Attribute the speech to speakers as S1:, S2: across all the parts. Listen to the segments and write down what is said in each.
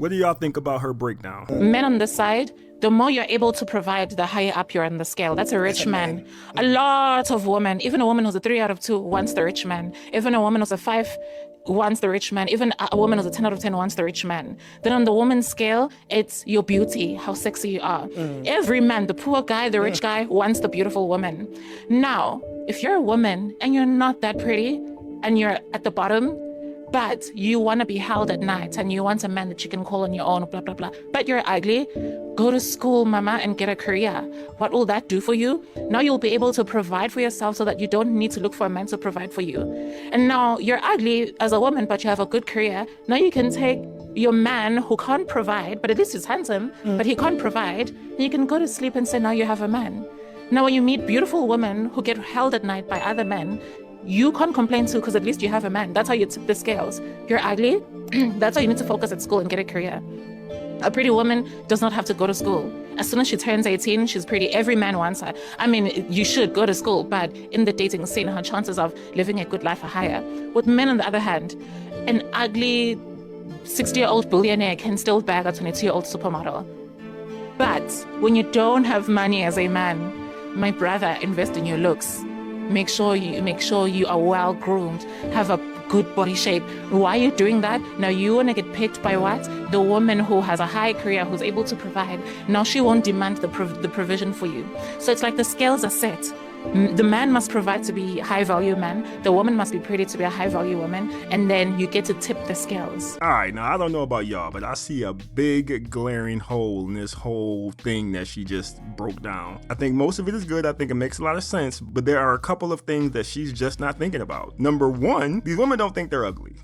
S1: What do y'all think about her breakdown?
S2: Men on this side, the more you're able to provide, the higher up you're on the scale. That's a rich man. A lot of women, even a woman who's a 3 out of 2 wants the rich man. Even a woman who's a 5 wants the rich man. Even a woman who's a 10 out of 10 wants the rich man. Then on the woman's scale, it's your beauty, how sexy you are. Every man, the poor guy, the rich guy, wants the beautiful woman. Now, if you're a woman and you're not that pretty and you're at the bottom, but you want to be held at night and you want a man that you can call on your own, blah, blah, blah. But you're ugly. Go to school, mama, and get a career. What will that do for you? Now you'll be able to provide for yourself so that you don't need to look for a man to provide for you. And now you're ugly as a woman, but you have a good career. Now you can take your man who can't provide, but at least he's handsome, but he can't provide. And you can go to sleep and say, now you have a man. Now when you meet beautiful women who get held at night by other men, you can't complain too because at least you have a man. That's how you tip the scales. You're ugly. That's why you need to focus at school and get a career. A pretty woman does not have to go to school. As soon as she turns 18, she's pretty. Every man wants her. I mean, you should go to school, but in the dating scene, her chances of living a good life are higher. With men, on the other hand, an ugly 60-year-old billionaire can still bag a 22-year-old supermodel. But when you don't have money as a man, my brother, invest in your looks. Make sure you are well groomed, have a good body shape. Why are you doing that? Now you want to get picked by what? The woman who has a high career, who's able to provide. Now she won't demand the provision for you. So it's like the scales are set. The man must provide to be high value man. The woman must be pretty to be a high value woman. And then you get to tip the scales.
S1: All right, now I don't know about y'all, but I see a big glaring hole in this whole thing that she just broke down. I think most of it is good. I think it makes a lot of sense, but there are a couple of things that she's just not thinking about. Number one, these women don't think they're ugly.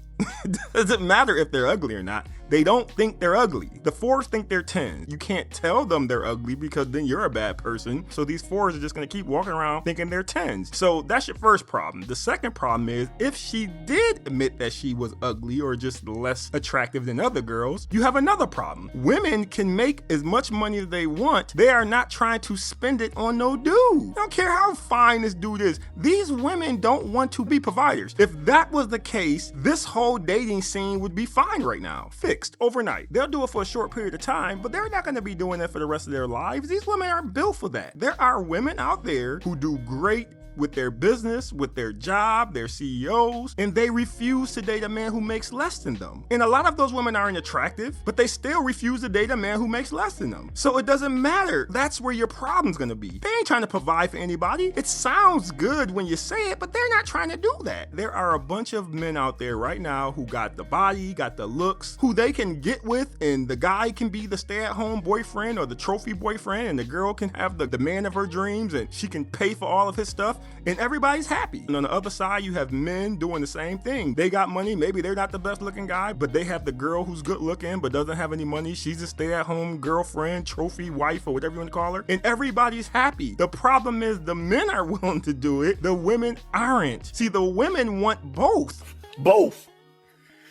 S1: It doesn't matter if they're ugly or not. They don't think they're ugly. The 4s think they're 10s. You can't tell them they're ugly because then you're a bad person. So these 4s are just going to keep walking around thinking they're 10s. So that's your first problem. The second problem is if she did admit that she was ugly or just less attractive than other girls, you have another problem. Women can make as much money as they want. They are not trying to spend it on no dude. I don't care how fine this dude is. These women don't want to be providers. If that was the case, this whole dating scene would be fine right now. Fixed overnight. They'll do it for a short period of time, but they're not going to be doing it for the rest of their lives. These women aren't built for that. There are women out there who do great with their business, with their job, their CEOs, and they refuse to date a man who makes less than them. And a lot of those women aren't attractive, but they still refuse to date a man who makes less than them. So it doesn't matter. That's where your problem's gonna be. They ain't trying to provide for anybody. It sounds good when you say it, but they're not trying to do that. There are a bunch of men out there right now who got the body, got the looks, who they can get with, and the guy can be the stay-at-home boyfriend or the trophy boyfriend, and the girl can have the man of her dreams, and she can pay for all of his stuff. And everybody's happy. And on the other side, you have men doing the same thing. They got money. Maybe they're not the best looking guy, but they have the girl who's good looking but doesn't have any money. She's a stay-at-home girlfriend, trophy wife, or whatever you want to call her. And everybody's happy. The problem is the men are willing to do it. The women aren't. See, the women want both.
S3: Both.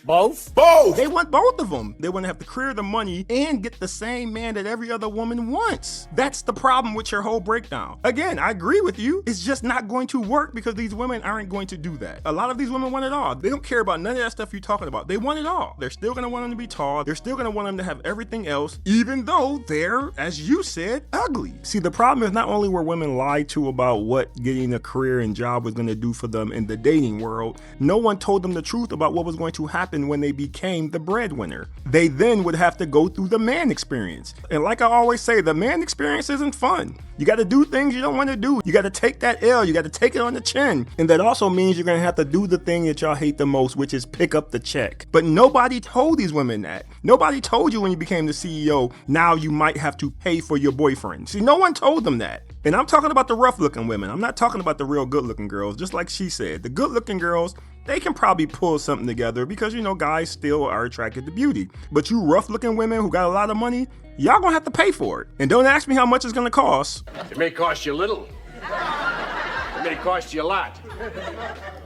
S1: They want both of them. They want to have the career, the money, and get the same man that every other woman wants. That's the problem with your whole breakdown. Again, I agree with you. It's just not going to work because these women aren't going to do that. A lot of these women want it all. They don't care about none of that stuff you're talking about. They want it all. They're still going to want them to be tall. They're still going to want them to have everything else, even though they're, as you said, ugly. See, the problem is not only were women lied to about what getting a career and job was going to do for them in the dating world, no one told them the truth about what was going to happen when they became the breadwinner. They then would have to go through the man experience. And like I always say, the man experience isn't fun. You got to do things you don't want to do. You got to take that L. You got to take it on the chin. And that also means you're going to have to do the thing that y'all hate the most, which is pick up the check. But nobody told these women that. Nobody told you when you became the CEO, now you might have to pay for your boyfriend. See, no one told them that. And I'm talking about the rough looking women. I'm not talking about the real good looking girls. Just like she said, the good looking girls, they can probably pull something together because, you know, guys still are attracted to beauty. But you rough looking women who got a lot of money, y'all gonna have to pay for it. And don't ask me how much it's gonna cost.
S3: It may cost you a little. It may cost you a lot.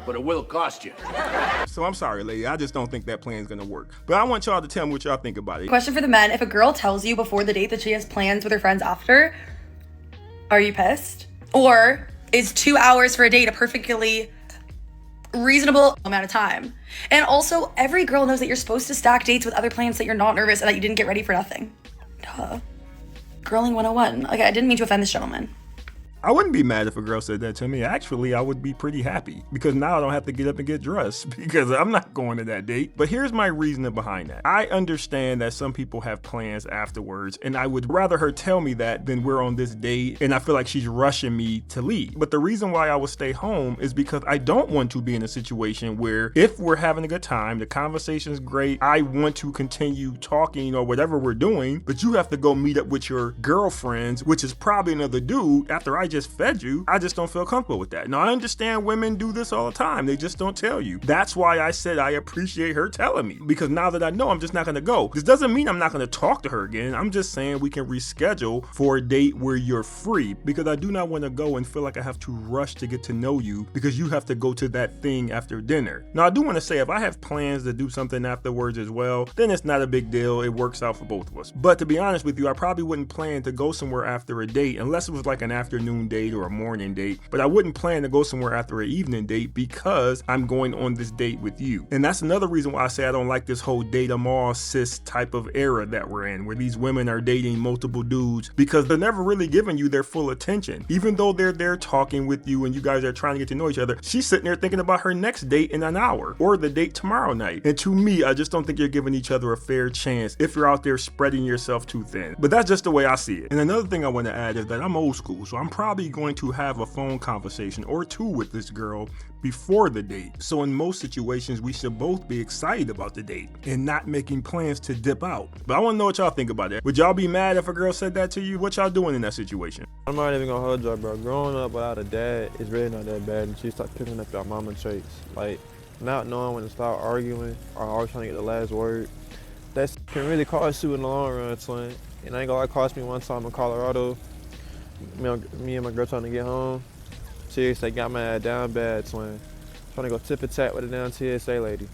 S3: But it will cost you.
S1: So I'm sorry, lady. I just don't think that plan's gonna work. But I want y'all to tell me what y'all think about it.
S4: Question for the men. If a girl tells you before the date that she has plans with her friends after, are you pissed? Or is 2 hours for a date a perfectly reasonable amount of time. And also, every girl knows that you're supposed to stack dates with other plans so that you're not nervous and that you didn't get ready for nothing. Duh. Girling 101. Like, I didn't mean to offend this gentleman.
S1: I wouldn't be mad if a girl said that to me. Actually, I would be pretty happy because now I don't have to get up and get dressed because I'm not going to that date. But here's my reasoning behind that. I understand that some people have plans afterwards, and I would rather her tell me that than we're on this date and I feel like she's rushing me to leave. But the reason why I would stay home is because I don't want to be in a situation where if we're having a good time, the conversation's great, I want to continue talking or whatever we're doing, but you have to go meet up with your girlfriends, which is probably another dude after I just fed you. I just don't feel comfortable with that. Now, I understand women do this all the time. They just don't tell you. That's why I said I appreciate her telling me, because now that I know, I'm just not going to go. This doesn't mean I'm not going to talk to her again. I'm just saying we can reschedule for a date where you're free, because I do not want to go and feel like I have to rush to get to know you because you have to go to that thing after dinner. Now, I do want to say if I have plans to do something afterwards as well, then it's not a big deal. It works out for both of us. But to be honest with you, I probably wouldn't plan to go somewhere after a date unless it was like an afternoon date or a morning date, but I wouldn't plan to go somewhere after an evening date because I'm going on this date with you. And that's another reason why I say I don't like this whole date 'em all cis type of era that we're in, where these women are dating multiple dudes because they're never really giving you their full attention. Even though they're there talking with you and you guys are trying to get to know each other, she's sitting there thinking about her next date in an hour or the date tomorrow night. And to me, I just don't think you're giving each other a fair chance if you're out there spreading yourself too thin. But that's just the way I see it. And another thing I want to add is that I'm old school, so I'm probably going to have a phone conversation or two with this girl before the date. So in most situations, we should both be excited about the date and not making plans to dip out. But I want to know what y'all think about that. Would y'all be mad if a girl said that to you? What y'all doing in that situation?
S5: I'm not even gonna hold y'all, bro. Growing up without a dad is really not that bad, and she start picking up your mama traits. Like, not knowing when to start arguing or always trying to get the last word. That can really cost you in the long run, twin. And I ain't gonna lie, it cost me one time in Colorado. Me and my girl trying to get home. TSA got my ass down bad, twin. Trying to go tip and tap with a damn TSA lady.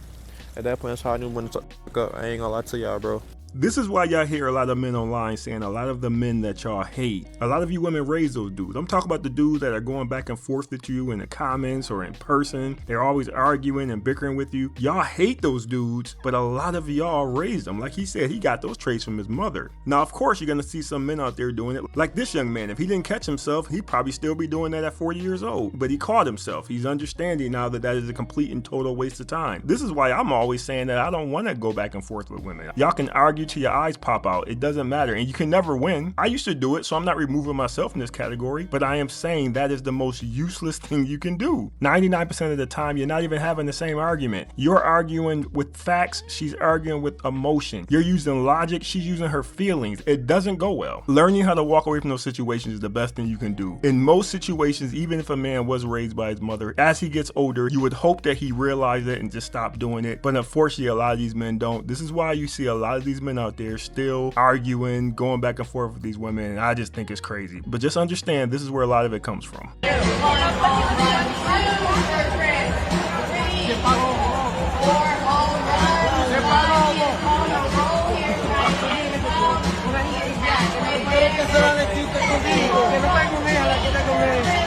S5: At that point, that's how I knew when to fuck up. I ain't gonna lie to y'all, bro.
S1: This is why y'all hear a lot of men online saying a lot of the men that y'all hate. A lot of you women raise those dudes. I'm talking about the dudes that are going back and forth with you in the comments or in person. They're always arguing and bickering with you. Y'all hate those dudes, but a lot of y'all raised them. Like he said, he got those traits from his mother. Now, of course, you're gonna see some men out there doing it. Like this young man, if he didn't catch himself, he'd probably still be doing that at 40 years old. But he caught himself. He's understanding now that that is a complete and total waste of time. This is why I'm always saying that I don't want to go back and forth with women. Y'all can argue till your eyes pop out. It doesn't matter. And you can never win. I used to do it, so I'm not removing myself in this category, but I am saying that is the most useless thing you can do. 99% of the time, you're not even having the same argument. You're arguing with facts. She's arguing with emotion. You're using logic. She's using her feelings. It doesn't go well. Learning how to walk away from those situations is the best thing you can do. In most situations, even if a man was raised by his mother, as he gets older, you would hope that he realized it and just stop doing it. But unfortunately, a lot of these men don't. This is why you see a lot of these men out there still arguing, going back and forth with these women, and I just think it's crazy. But just understand, this is where a lot of it comes from.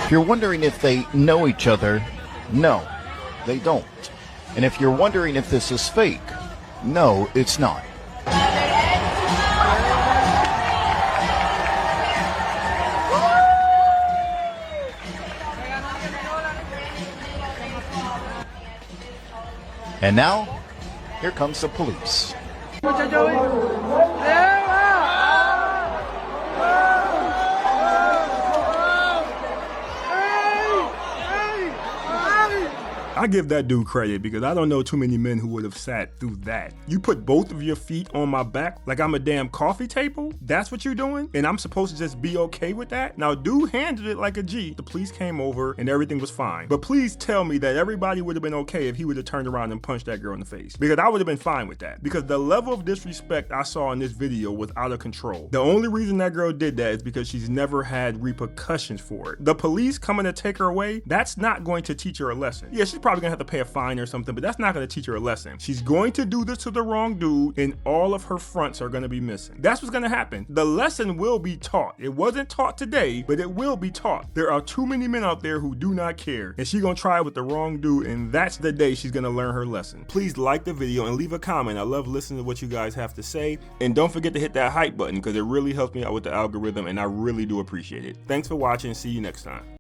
S6: If you're wondering if they know each other, no, they don't. And if you're wondering if this is fake, no, it's not. And now, here comes the police.
S1: I give that dude credit because I don't know too many men who would have sat through that. You put both of your feet on my back like I'm a damn coffee table? That's what you're doing? And I'm supposed to just be okay with that? Now, dude handled it like a G. The police came over and everything was fine. But please tell me that everybody would have been okay if he would have turned around and punched that girl in the face. Because I would have been fine with that. Because the level of disrespect I saw in this video was out of control. The only reason that girl did that is because she's never had repercussions for it. The police coming to take her away, that's not going to teach her a lesson. Yeah, she's probably probably gonna have to pay a fine or something, but that's not gonna teach her a lesson. She's going to do this to the wrong dude, and all of her fronts are gonna be missing. That's what's gonna happen. The lesson will be taught. It wasn't taught today, but it will be taught. There are too many men out there who do not care, and she's gonna try with the wrong dude, and that's the day she's gonna learn her lesson. Please like the video and leave a comment. I love listening to what you guys have to say, and don't forget to hit that hype button because it really helps me out with the algorithm, and I really do appreciate it. Thanks for watching. See you next time.